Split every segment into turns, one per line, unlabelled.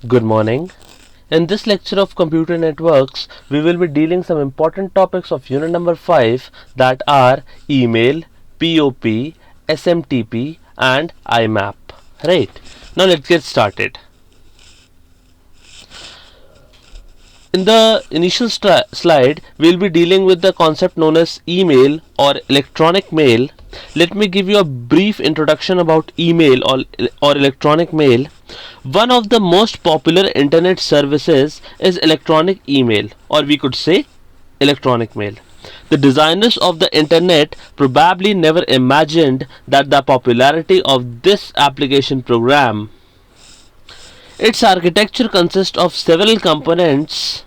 Good morning. In this lecture of computer networks, we will be dealing some important topics of unit number 5 that are email, POP, SMTP and IMAP. Right. Now let's get started. In the initial slide, we'll be dealing with the concept known as email or electronic mail. Let me give you a brief introduction about email or electronic mail. One of the most popular internet services is electronic email, or we could say electronic mail. The designers of the internet probably never imagined that the popularity of this application program. Its architecture consists of several components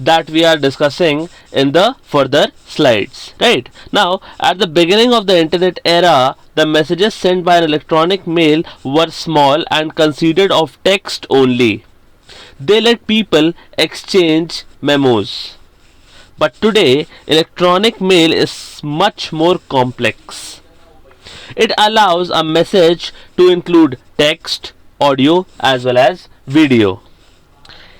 that we are discussing in the further slides. Right now, at the beginning of the internet era, the messages sent by an electronic mail were small and considered of text only. They let people exchange memos. But today, electronic mail is much more complex. It allows a message to include text, audio as well as video.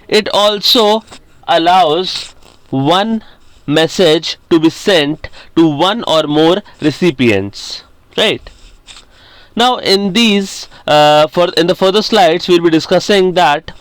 It also allows one message to be sent to one or more recipients. Right now, in the further slides, we'll be discussing that.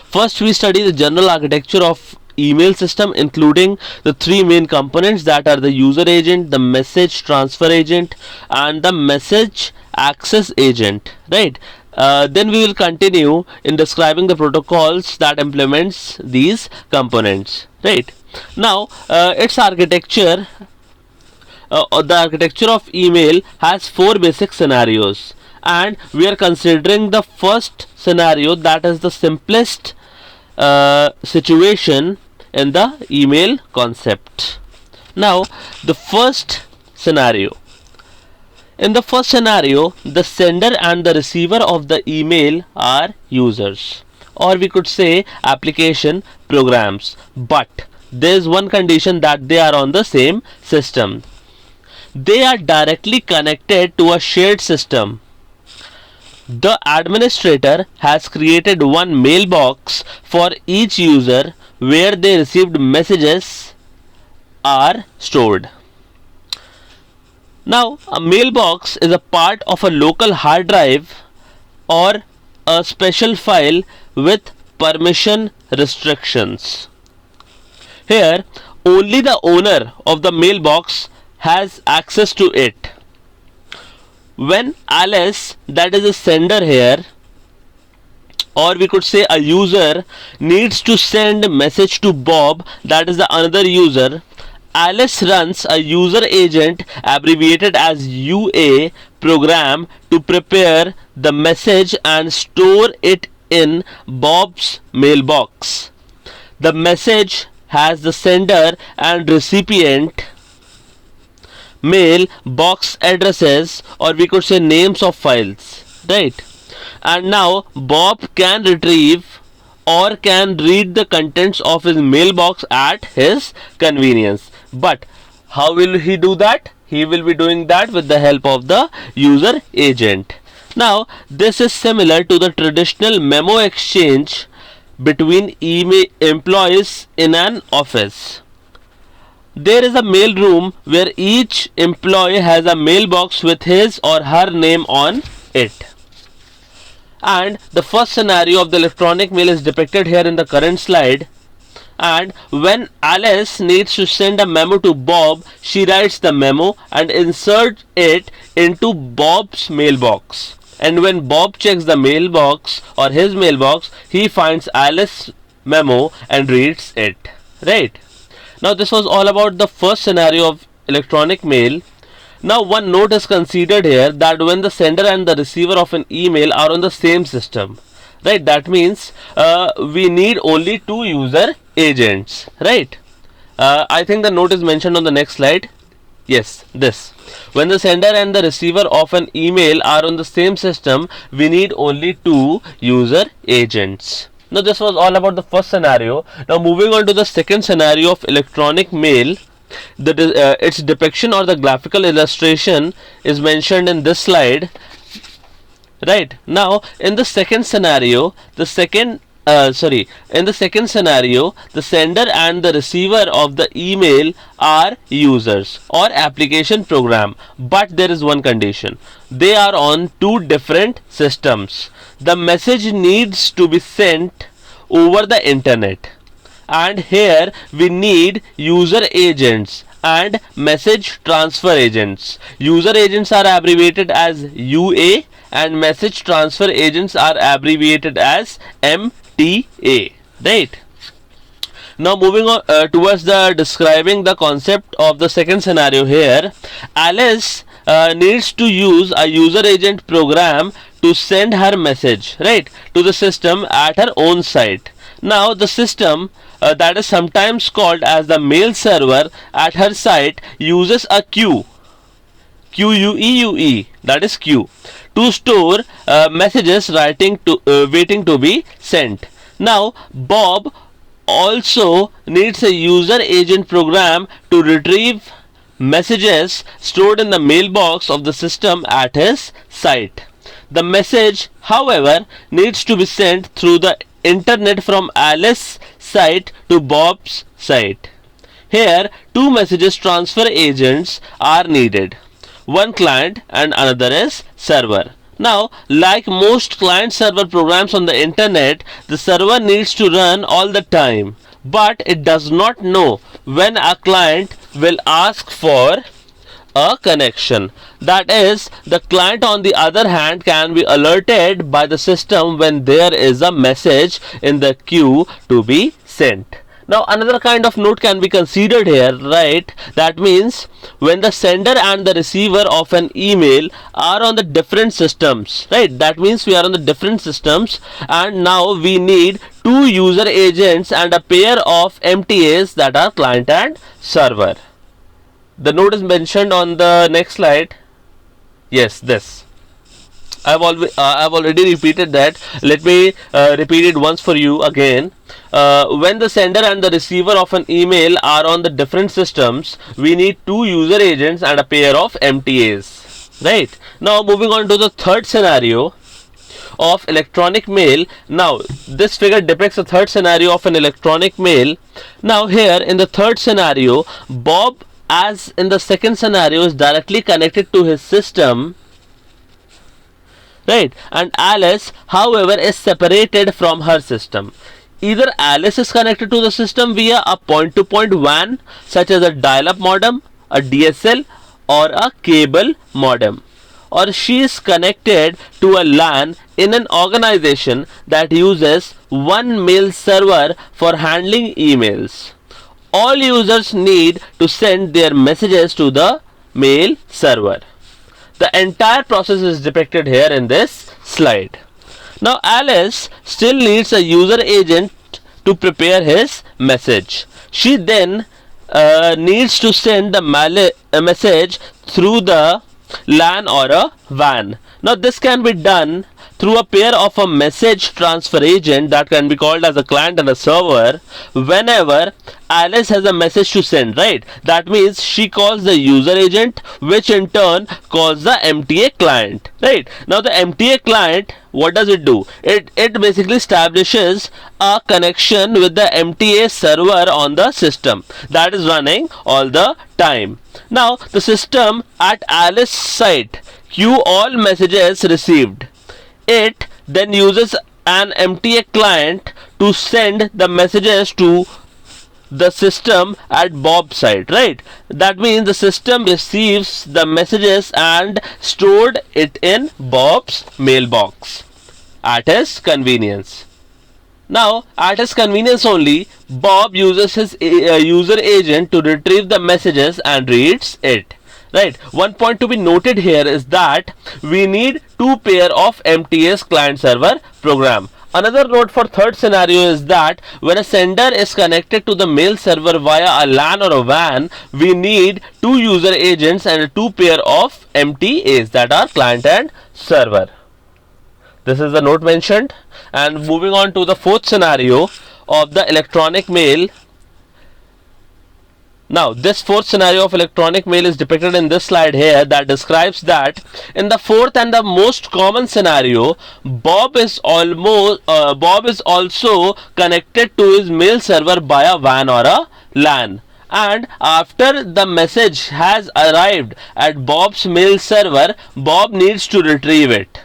First, we study the general architecture of email system, including the three main components that are the user agent, the message transfer agent and the message access agent. Right. Then we will continue in describing the protocols that implements these components. Right now, its architecture the architecture of email has four basic scenarios, and we are considering the first scenario, that is the simplest situation in the email concept. Now, the first scenario. In the first scenario, the sender and the receiver of the email are users, or we could say application programs. But there is one condition, that they are on the same system. They are directly connected to a shared system. The administrator has created one mailbox for each user where they received messages are stored. Now, a mailbox is a part of a local hard drive or a special file with permission restrictions. Here, only the owner of the mailbox has access to it. When Alice, that is a sender here, or we could say a user, needs to send a message to Bob, that is the another user, Alice runs a user agent, abbreviated as UA, program to prepare the message and store it in Bob's mailbox. The message has the sender and recipient mail box addresses, or we could say names of files. Right, and now Bob can retrieve or can read the contents of his mailbox at his convenience. But how will he do that? He will be doing that with the help of the user agent. Now, this is similar to the traditional memo exchange between email employees in an office. There is a mail room where each employee has a mailbox with his or her name on it. And the first scenario of the electronic mail is depicted here in the current slide. And when Alice needs to send a memo to Bob, she writes the memo and inserts it into Bob's mailbox. And when Bob checks the mailbox or his mailbox, he finds Alice's memo and reads it. Right. Now, this was all about the first scenario of electronic mail. Now, one note is considered here, that when the sender and the receiver of an email are on the same system, right, that means we need only two user agents. Right. I think the note is mentioned on the next slide. Yes, this. When the sender and the receiver of an email are on the same system, we need only two user agents. Now, this was all about the first scenario. Now, moving on to the second scenario of electronic mail. Its depiction or the graphical illustration is mentioned in this slide. right? Now in the second scenario, in the second scenario, the sender and the receiver of the email are users or application program, but there is one condition: they are on two different systems. The message needs to be sent over the internet, and here we need user agents and message transfer agents. User agents are abbreviated as UA and message transfer agents are abbreviated as MTA, right? Now moving on towards the describing the concept of the second scenario here. Alice needs to use a user agent program to send her message, right, to the system at her own site. Now the system that is sometimes called as the mail server at her site uses a queue, QUEUE, that is queue, to store messages waiting to be sent. Now Bob also needs a user agent program to retrieve messages stored in the mailbox of the system at his site. The message, however, needs to be sent through the internet from Alice's site to Bob's site. Here, two messages transfer agents are needed. One client and another is server. Now, like most client-server programs on the internet, the server needs to run all the time, but it does not know when a client will ask for a connection. That is, the client on the other hand can be alerted by the system when there is a message in the queue to be sent. Now another kind of note can be considered here, right? That means when the sender and the receiver of an email are on the different systems, right? That means we are on the different systems, and now we need two user agents and a pair of MTAs, that are client and server. The note is mentioned on the next slide. Yes, this. I've already repeated that. Let me repeat it once for you again. When the sender and the receiver of an email are on the different systems, we need two user agents and a pair of MTAs. Right. Now moving on to the third scenario of electronic mail. Now this figure depicts the third scenario of an electronic mail. Now here in the third scenario, Bob, as in the second scenario, is directly connected to his system, right, and Alice, however, is separated from her system. Either Alice is connected to the system via a point-to-point WAN, such as a dial-up modem, a DSL, or a cable modem, or she is connected to a LAN in an organization that uses one mail server for handling emails. All users need to send their messages to the mail server. The entire process is depicted here in this slide. Now Alice still needs a user agent to prepare his message. She then needs to send the message through the LAN or a WAN. Now this can be done through a pair of a message transfer agent that can be called as a client and a server. Whenever Alice has a message to send, right, that means she calls the user agent, which in turn calls the MTA client, right. Now the MTA client, what does it do? It basically establishes a connection with the MTA server on the system that is running all the time. Now the system at Alice's site queue all messages received. It then uses an MTA client to send the messages to the system at Bob's site, right. That means the system receives the messages and stored it in Bob's mailbox at his convenience. Now at his convenience only, Bob uses his user agent to retrieve the messages and reads it. Right. One point to be noted here is that we need two pair of MTAs client server program. Another note for third scenario is that when a sender is connected to the mail server via a LAN or a WAN, we need two user agents and two pair of MTAs, that are client and server. This is the note mentioned. And moving on to the fourth scenario of the electronic mail. Now, this fourth scenario of electronic mail is depicted in this slide here that describes that in the fourth and the most common scenario, Bob is also connected to his mail server by a WAN or a LAN. And after the message has arrived at Bob's mail server, Bob needs to retrieve it.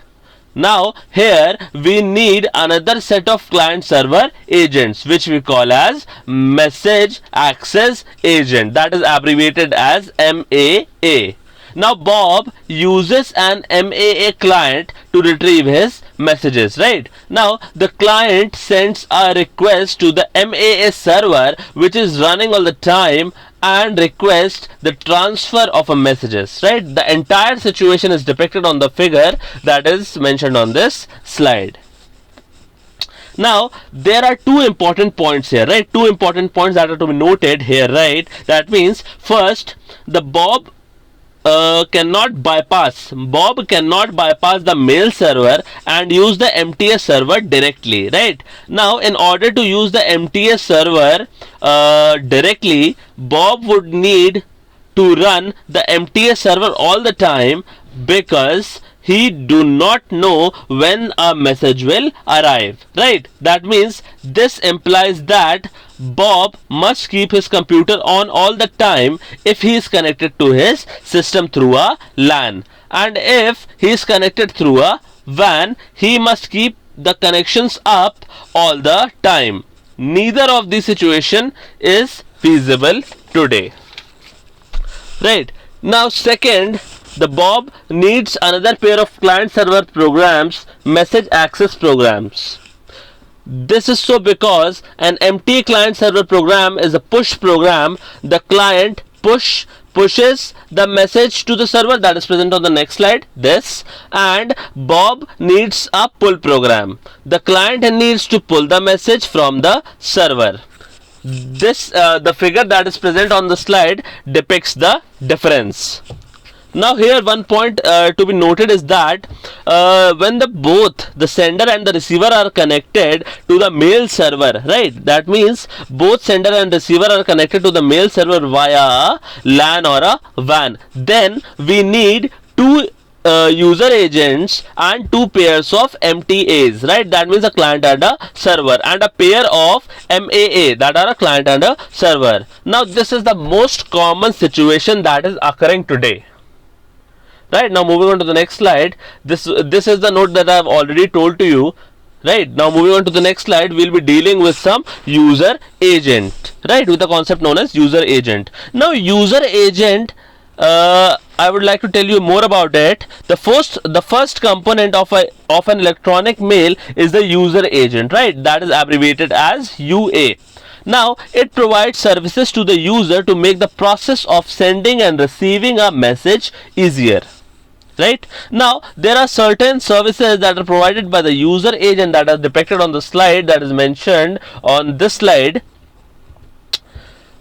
Now here we need another set of client server agents which we call as message access agent, that is abbreviated as MAA. Now Bob uses an MAA client to retrieve his messages, right? Now the client sends a request to the MAA server which is running all the time and request the transfer of a messages, right? The entire situation is depicted on the figure that is mentioned on this slide. Now there are two important points here, right? Two important points that are to be noted here, right? That means first, the Bob cannot bypass the mail server and use the MTS server directly, right? Now in order to use the MTS server directly, Bob would need to run the MTS server all the time because he do not know when a message will arrive, right? That means this implies that Bob must keep his computer on all the time if he is connected to his system through a LAN, and if he is connected through a WAN, he must keep the connections up all the time. Neither of these situation is feasible today, right? Now second, the Bob needs another pair of client server programs, message access programs. This is so because an MTA client server program is a push program. The client pushes the message to the server, that is present on the next slide, this, and Bob needs a pull program. The client needs to pull the message from the server. This the figure that is present on the slide depicts the difference. Now here one point to be noted is that when both the sender and the receiver are connected to the mail server, right? That means both sender and receiver are connected to the mail server via LAN or a WAN. Then we need two user agents and two pairs of MTAs, right? That means a client and a server, and a pair of MAA, that are a client and a server. Now this is the most common situation that is occurring today. Right, now moving on to the next slide, this is the note that I have already told to you. Right, now moving on to the next slide, we'll be dealing with some user agent, right, with a concept known as user agent. Now user agent, I would like to tell you more about it. The first component of an electronic mail is the user agent, right? That is abbreviated as UA. Now it provides services to the user to make the process of sending and receiving a message easier. Right, now there are certain services that are provided by the user agent that are depicted on the slide, that is mentioned on this slide.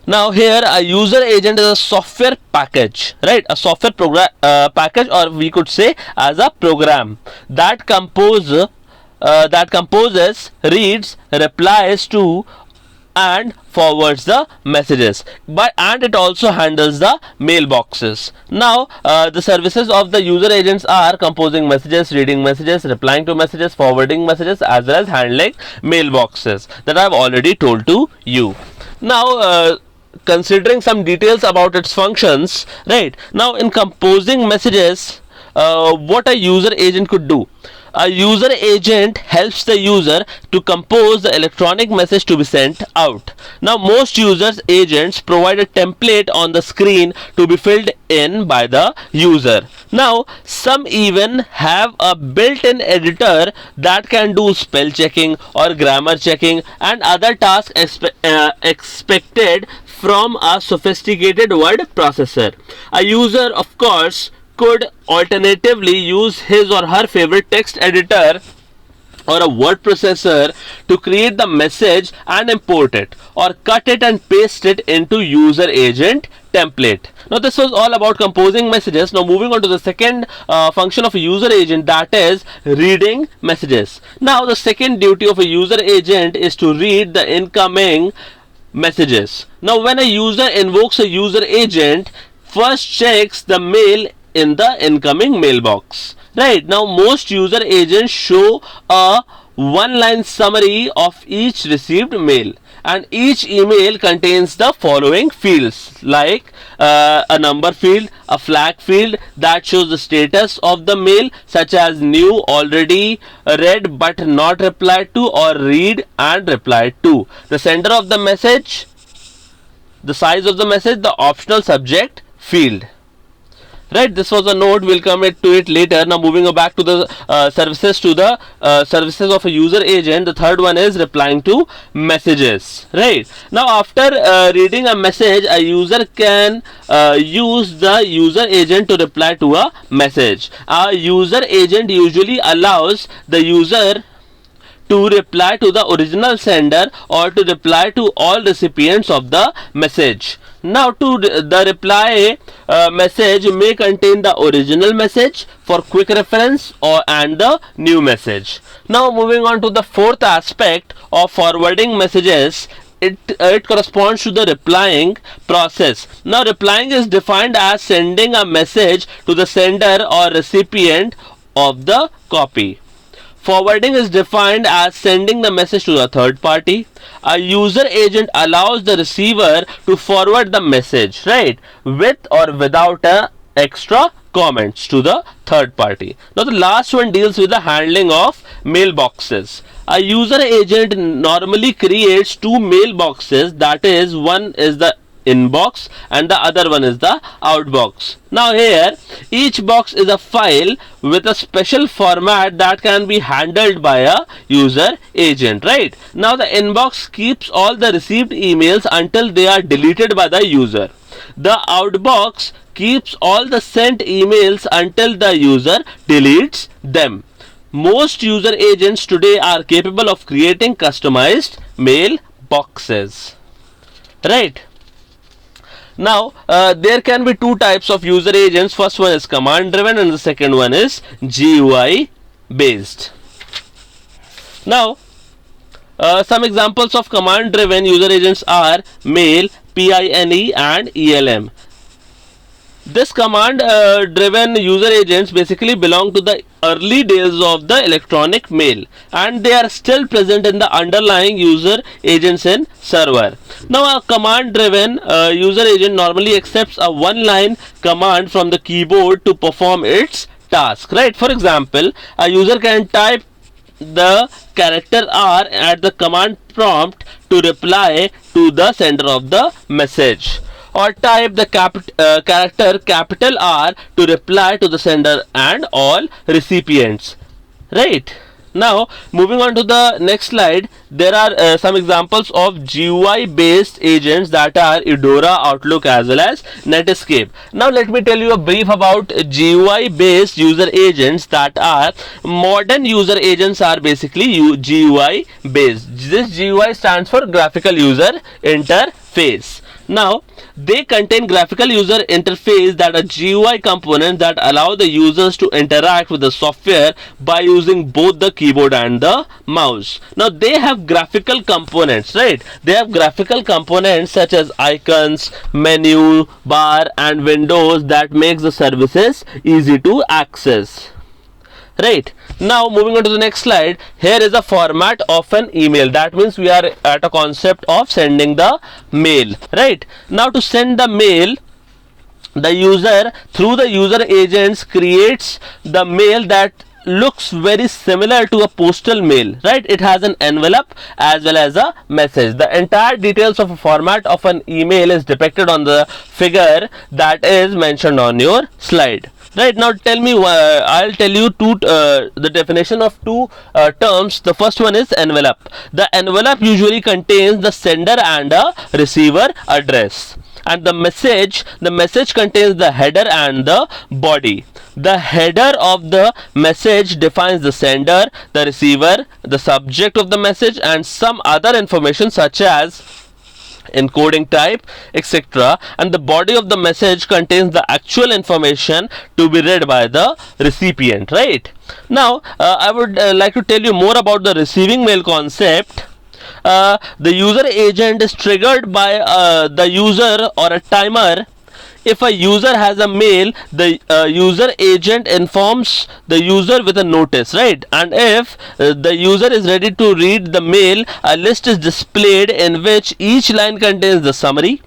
Now here a user agent is a software package, right? A software program package, or we could say as a program that composes, reads, replies to, and forwards the messages, and it also handles the mailboxes. Now the services of the user agents are composing messages, reading messages, replying to messages, forwarding messages, as well as handling mailboxes that I have already told to you. Now considering some details about its functions, right? Now in composing messages, what a user agent could do. A user agent helps the user to compose the electronic message to be sent out. Now most users agents provide a template on the screen to be filled in by the user. Now some even have a built-in editor that can do spell checking or grammar checking and other tasks expected from a sophisticated word processor. A user, of course, could alternatively use his or her favorite text editor or a word processor to create the message and import it, or cut it and paste it into user agent template. Now this was all about composing messages. Now moving on to the second function of a user agent, that is reading messages. Now the second duty of a user agent is to read the incoming messages. Now when a user invokes a user agent, first checks the mail in the incoming mailbox. Right, now most user agents show a one line summary of each received mail, and each email contains the following fields like a number field, a flag field that shows the status of the mail such as new, already read but not replied to, or read and replied to, the sender of the message, the size of the message, the optional subject field. Right, this was a note, we'll come to it later. Now moving back to the services of a user agent, the third one is replying to messages. Right, now after reading a message, a user can use the user agent to reply to a message. A user agent usually allows the user to reply to the original sender or to reply to all recipients of the message. Now the reply message may contain the original message for quick reference and the new message. Now moving on to the fourth aspect of forwarding messages, it corresponds to the replying process. Now replying is defined as sending a message to the sender or recipient of the copy. Forwarding is defined as sending the message to a third party. A user agent allows the receiver to forward the message, right, with or without extra comments to the third party. Now the last one deals with the handling of mailboxes. A user agent normally creates two mailboxes, that is, one is the inbox and the other one is the outbox. Now here each box is a file with a special format that can be handled by a user agent. Right, now the inbox keeps all the received emails until they are deleted by the user. The outbox keeps all the sent emails until the user deletes them. Most user agents today are capable of creating customized mailboxes. Right, now there can be two types of user agents. First one is command driven and the second one is GUI based. Now some examples of command driven user agents are mail, PINE and ELM. This command driven user agents basically belong to the early days of the electronic mail, and they are still present in the underlying user agents in server. Now a command driven user agent normally accepts a one line command from the keyboard to perform its task. Right, for example, a user can type the character R at the command prompt to reply to the sender of the message, or type the character capital R to reply to the sender and all recipients. Right, now moving on to the next slide, there are some examples of GUI based agents, that are Eudora, Outlook as well as Netscape. Now let me tell you a brief about GUI based user agents. That are modern user agents are basically GUI based. This GUI stands for graphical user interface. Now they contain graphical user interface that are GUI components that allow the users to interact with the software by using both the keyboard and the mouse. Now they have graphical components, right? They have graphical components such as icons, menu bar and windows that makes the services easy to access. Right, now moving on to the next slide, here is a format of an email. That means we are at a concept of sending the mail. Right, now to send the mail, the user through the user agents creates the mail that looks very similar to a postal mail. Right, it has an envelope as well as a message. The entire details of a format of an email is depicted on the figure that is mentioned on your slide. Right, now tell me, I'll tell you the definition of two terms. The first one is envelope. The envelope usually contains the sender and a receiver address, and the message contains the header and the body. The header of the message defines the sender, the receiver, the subject of the message and some other information such as encoding type, etc., and the body of the message contains the actual information to be read by the recipient. Right, now I would like to tell you more about the receiving mail concept. the user agent is triggered by the user or a timer. If a user has a mail, the user agent informs the user with a notice, right? And if the user is ready to read the mail, a list is displayed in which each line contains the summary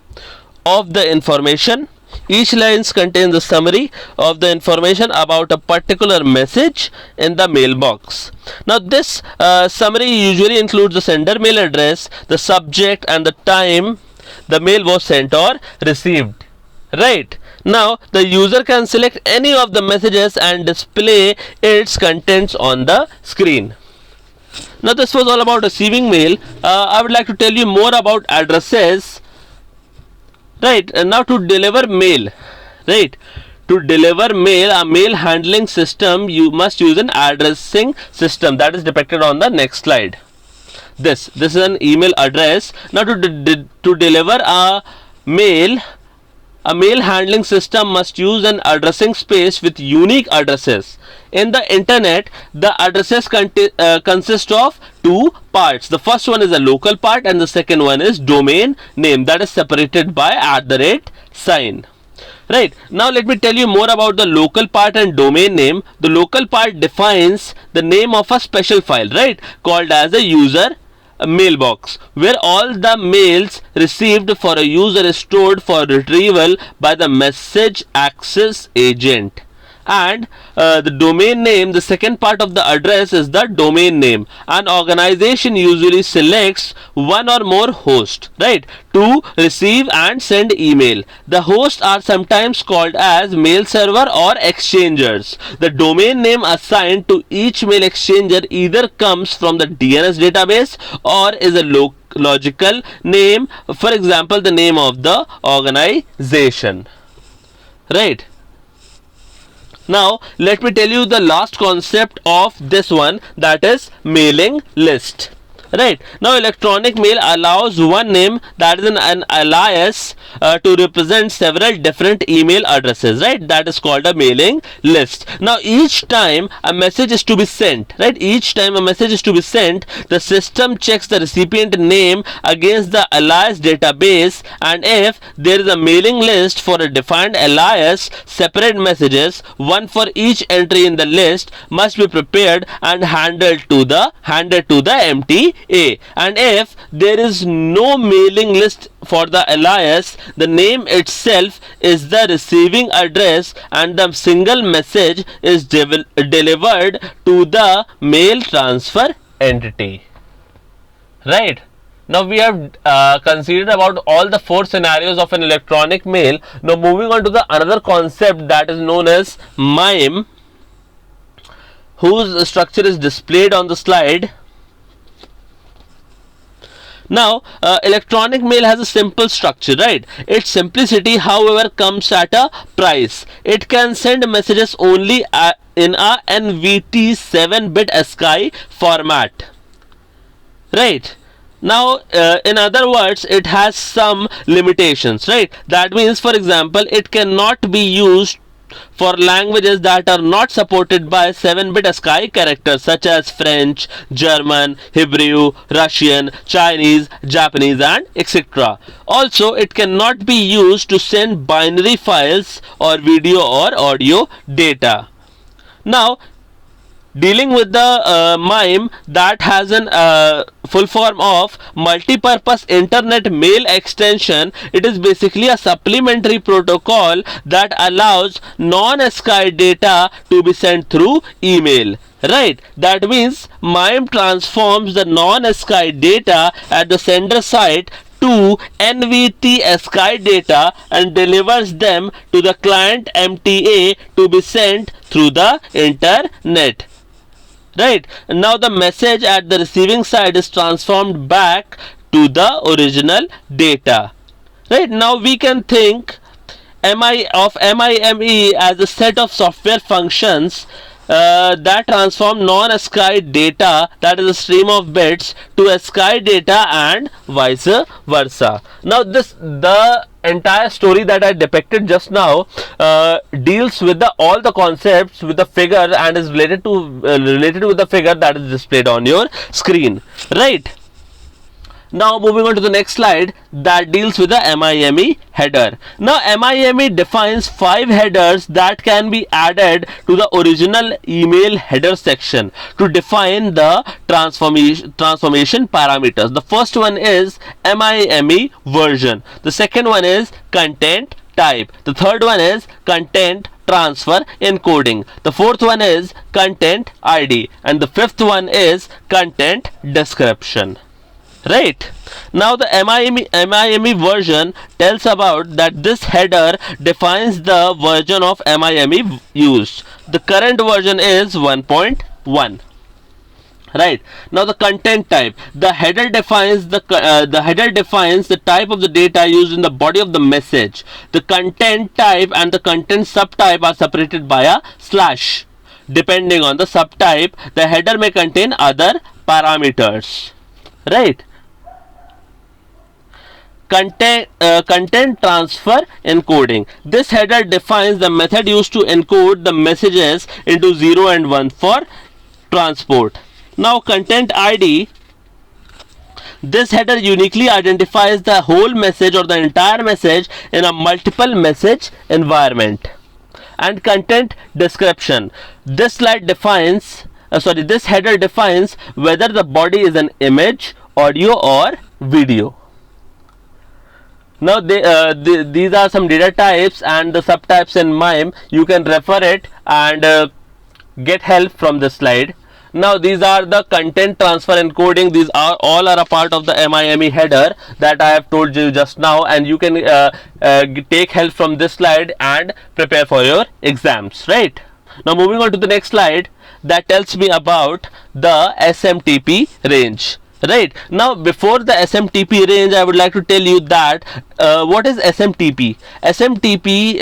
of the information. Each line contains the summary of the information about a particular message in the mailbox. Now this summary usually includes the sender mail address, the subject, and the time the mail was sent or received. Right. Now the user can select any of the messages and display its contents on the screen. Now this was all about receiving mail. I would like to tell you more about addresses. Right. And now to deliver mail. Right. To deliver mail, a mail handling system, you must use an addressing system that is depicted on the next slide. This is an email address. Now to deliver a mail handling system must use an addressing space with unique addresses. In the internet, the addresses consist of two parts. The first one is a local part and the second one is domain name, that is separated by @ sign. Right. Now let me tell you more about the local part and domain name. The local part defines the name of a special file, right, called as a user mailbox, where all the mails received for a user is stored for retrieval by the message access agent. And the domain name, the second part of the address, is the domain name. An organization usually selects one or more hosts, right, to receive and send email. The hosts are sometimes called as mail server or exchangers. The domain name assigned to each mail exchanger either comes from the DNS database or is a logical name, for example the name of the organization. Right. Now let me tell you the last concept of this one, that is mailing list. Right. Now electronic mail allows one name, that is an alias, to represent several different email addresses, right, that is called a mailing list. Now each time a message is to be sent, right, the system checks the recipient name against the alias database, and if there is a mailing list for a defined alias, separate messages, one for each entry in the list, must be prepared and handed to the MTA. And if there is no mailing list for the alias, the name itself is the receiving address and the single message is delivered to the mail transfer entity. Right. Now we have considered about all the 4 scenarios of an electronic mail. Now moving on to the another concept, that is known as MIME, whose structure is displayed on the slide. Now electronic mail has a simple structure, right? Its simplicity, however, comes at a price. It can send messages only in a NVT 7-bit ASCII format, right? Now in other words, it has some limitations, right? That means, for example, it cannot be used for languages that are not supported by 7-bit ASCII characters such as French, German, Hebrew, Russian, Chinese, Japanese, and etc. Also, it cannot be used to send binary files or video or audio data. Now dealing with the MIME, that has an full form of multi-purpose internet mail extension. It is basically a supplementary protocol that allows non-ASCII data to be sent through email. Right. That means MIME transforms the non-ASCII data at the sender site to NVT ASCII data and delivers them to the client MTA to be sent through the internet. Right. Now the message at the receiving side is transformed back to the original data. Right. Now we can think of MIME as a set of software functions that transform non-ASCII data, that is a stream of bits, to ASCII data and vice versa. Now the entire story that I depicted just now deals with all the concepts with the figure and is related with the figure that is displayed on your screen. Right. Now moving on to the next slide that deals with the MIME header. Now MIME defines 5 headers that can be added to the original email header section to define the transformation parameters. The first one is MIME version. The second one is content type. The third one is content transfer encoding. The fourth one is content ID, and the fifth one is content description. Right. Now the MIME version tells about that this header defines the version of MIME used. The current version is 1.1. Right. Now the content type. The header defines the type of the data used in the body of the message. The content type and the content subtype are separated by a slash. Depending on the subtype, the header may contain other parameters. Right. Content transfer encoding. This header defines the method used to encode the messages into 0 and 1 for transport. Now content ID. This header uniquely identifies the whole message or the entire message in a multiple message environment. And content description. This header defines whether the body is an image, audio or video. Now these are some data types and the subtypes in MIME. You can refer it and get help from this slide. Now these are the content transfer encoding. These are all a part of the MIME header that I have told you just now, and you can take help from this slide and prepare for your exams. Right. Now moving on to the next slide that tells me about the SMTP range. Right. Now before the SMTP range, I would like to tell you that what is SMTP. SMTP,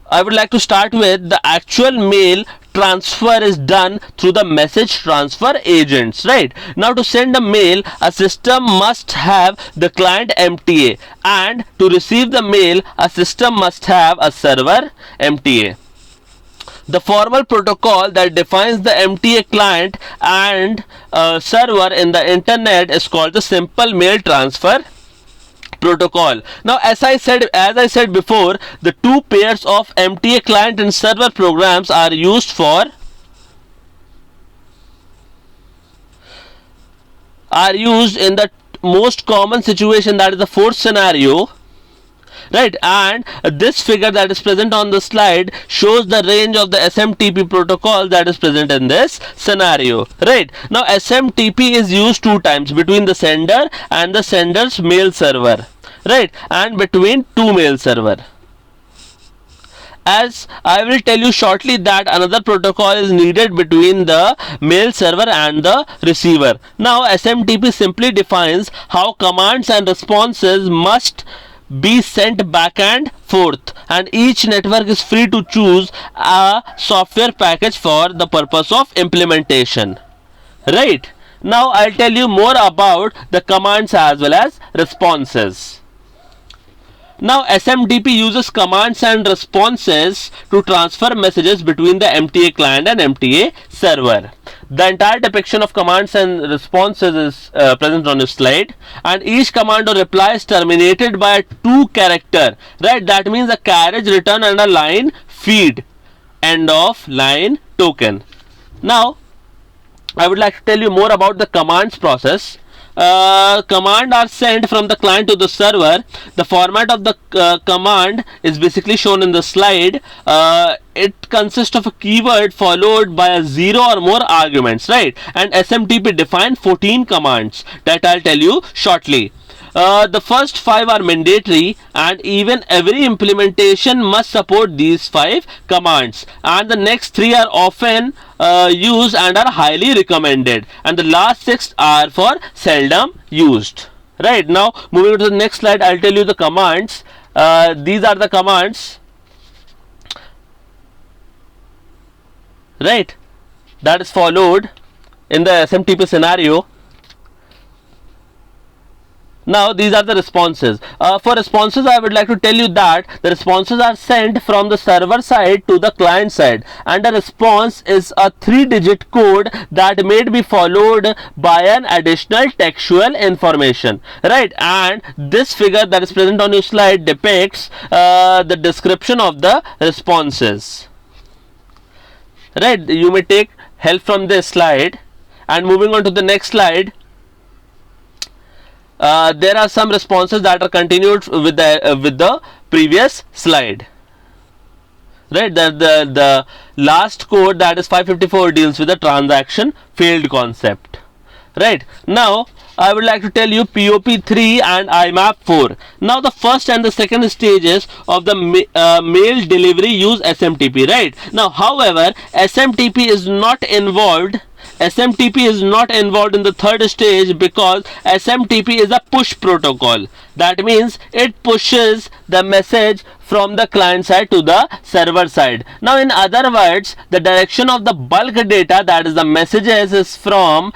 I would like to start with the actual mail transfer is done through the message transfer agents. Right. Now to send a mail, a system must have the client MTA, and to receive the mail, a system must have a server MTA. The formal protocol that defines the MTA client and server in the internet is called the Simple Mail Transfer Protocol. Now as I said before, the two pairs of MTA client and server programs are used in the most common situation, that is the fourth scenario. Right, and this figure that is present on the slide shows the range of the SMTP protocol that is present in this scenario. Right. Now SMTP is used 2 times, between the sender and the sender's mail server. Right, and between 2 mail server. As I will tell you shortly that another protocol is needed between the mail server and the receiver. Now SMTP simply defines how commands and responses must be sent back and forth, and each network is free to choose a software package for the purpose of implementation. Right. Now I'll tell you more about the commands as well as responses. Now SMTP uses commands and responses to transfer messages between the MTA client and MTA server. The entire depiction of commands and responses is present on this slide, and each command or reply is terminated by a 2 character. Right, that means a carriage return and a line feed, end of line token. Now I would like to tell you more about the commands process. Command are sent from the client to the server. The format of the command is basically shown in the slide. It consists of a keyword followed by a 0 or more arguments, right? And SMTP defines 14 commands that I'll tell you shortly. The first 5 are mandatory, and even every implementation must support these 5 commands, and the next 3 are often used and are highly recommended, and the last 6 are for seldom used. Right. Now moving to the next slide, I'll tell you the commands. These are the commands, right, that is followed in the SMTP scenario. Now these are the responses. For responses, I would like to tell you that the responses are sent from the server side to the client side, and a response is a 3-digit code that may be followed by an additional textual information, right? And this figure that is present on your slide depicts the description of the responses, right? You may take help from this slide. And moving on to the next slide, there are some responses that are continued with the previous slide, right? The last code, that is 554, deals with the transaction failed concept, right? Now I would like to tell you POP3 and IMAP 4. Now the first and the second stages of the mail delivery use SMTP, right? Now however, SMTP is not involved in the third stage, because SMTP is a push protocol. That means it pushes the message from the client side to the server side. Now in other words, the direction of the bulk data, that is the messages, is from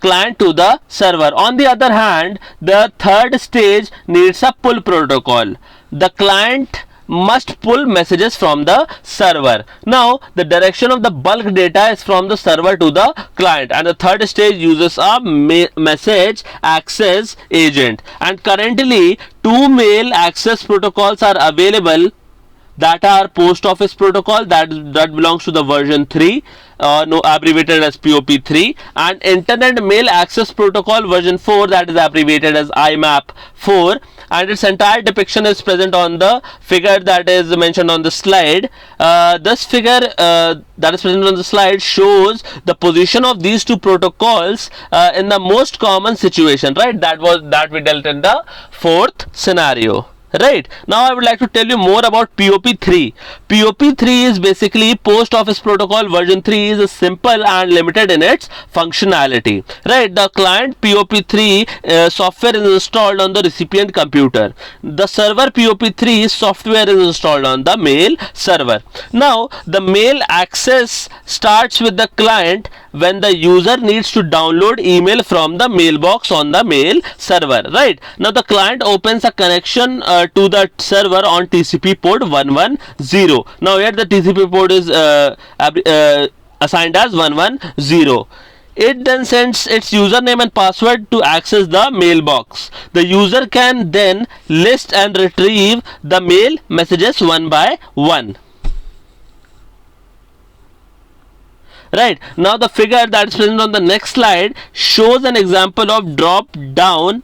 client to the server. On the other hand, the third stage needs a pull protocol. The client must pull messages from the server. Now the direction of the bulk data is from the server to the client, and the third stage uses a message access agent. And currently 2 mail access protocols are available, that are Post Office Protocol, that belongs to the version 3, abbreviated as POP3, and Internet Mail Access Protocol version 4, that is abbreviated as IMAP 4, and its entire depiction is present on the figure that is mentioned on the slide. This figure that is present on the slide shows the position of these two protocols in the most common situation, right? That we dealt in the fourth scenario. Right, now I would like to tell you more about POP3. POP3 is basically Post Office Protocol version 3, is simple and limited in its functionality. Right, the client POP3 software is installed on the recipient computer. The server POP3 software is installed on the mail server. Now the mail access starts with the client when the user needs to download email from the mailbox on the mail server, right? Now the client opens a connection to the server on TCP port 110. Now here the TCP port is assigned as 110. It then sends its username and password to access the mailbox. The user can then list and retrieve the mail messages one by one. Right, now the figure that is present on the next slide shows an example of downloading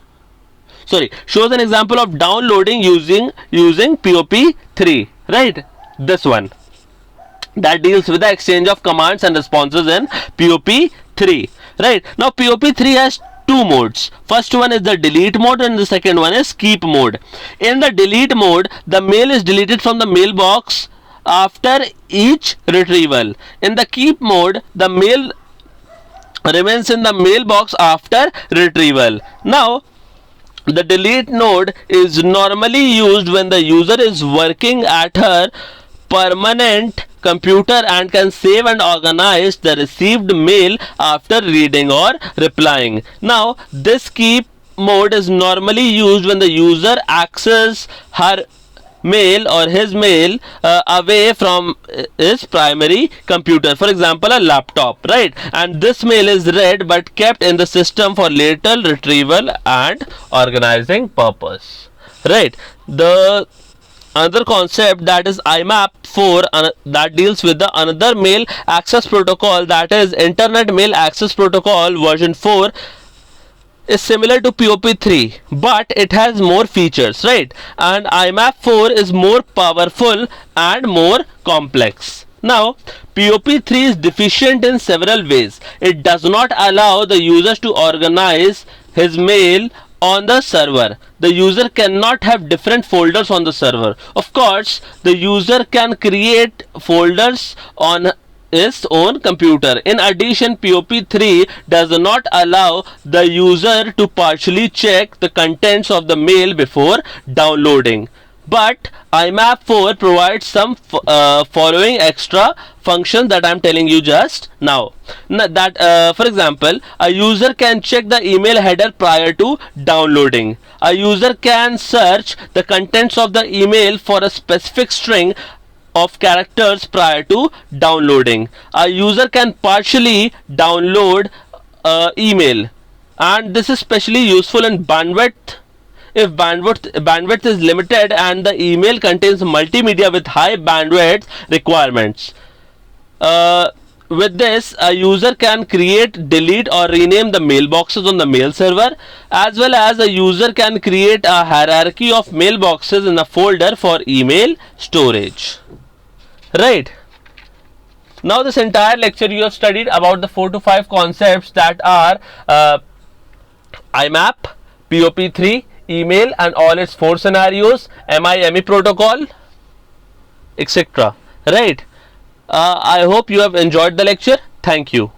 using POP3, right? This one that deals with the exchange of commands and responses in POP3, right? Now POP3 has two modes. First one is the delete mode and the second one is keep mode. In the delete mode, the mail is deleted from the mailbox after each retrieval. In the keep mode, the mail remains in the mailbox after retrieval. Now the delete node is normally used when the user is working at her permanent computer and can save and organize the received mail after reading or replying. Now this keep mode is normally used when the user accesses her mail or his mail away from his primary computer, for example a laptop, right? And this mail is read but kept in the system for later retrieval and organizing purpose, right? The another concept, that is IMAP 4, that deals with the another mail access protocol, that is Internet Mail Access Protocol version 4, is similar to POP3 but it has more features, right? And IMAP 4 is more powerful and more complex. Now POP3 is deficient in several ways. It does not allow the users to organize his mail on the server. The user cannot have different folders on the server. Of course, the user can create folders on his own computer. In addition, POP3 does not allow the user to partially check the contents of the mail before downloading. but IMAP 4 provides some following extra functions that I'm telling you just now. For example, a user can check the email header prior to downloading. A user can search the contents of the email for a specific string of characters prior to downloading. A user can partially download email, and this is especially useful in bandwidth. If bandwidth is limited and the email contains multimedia with high bandwidth requirements. With this, a user can create, delete or rename the mailboxes on the mail server, as well as a user can create a hierarchy of mailboxes in a folder for email storage. Right. Now this entire lecture you have studied about the 4 to 5 concepts that are IMAP, POP3, email and all its 4 scenarios, MIME protocol, etc. Right. I hope you have enjoyed the lecture. Thank you.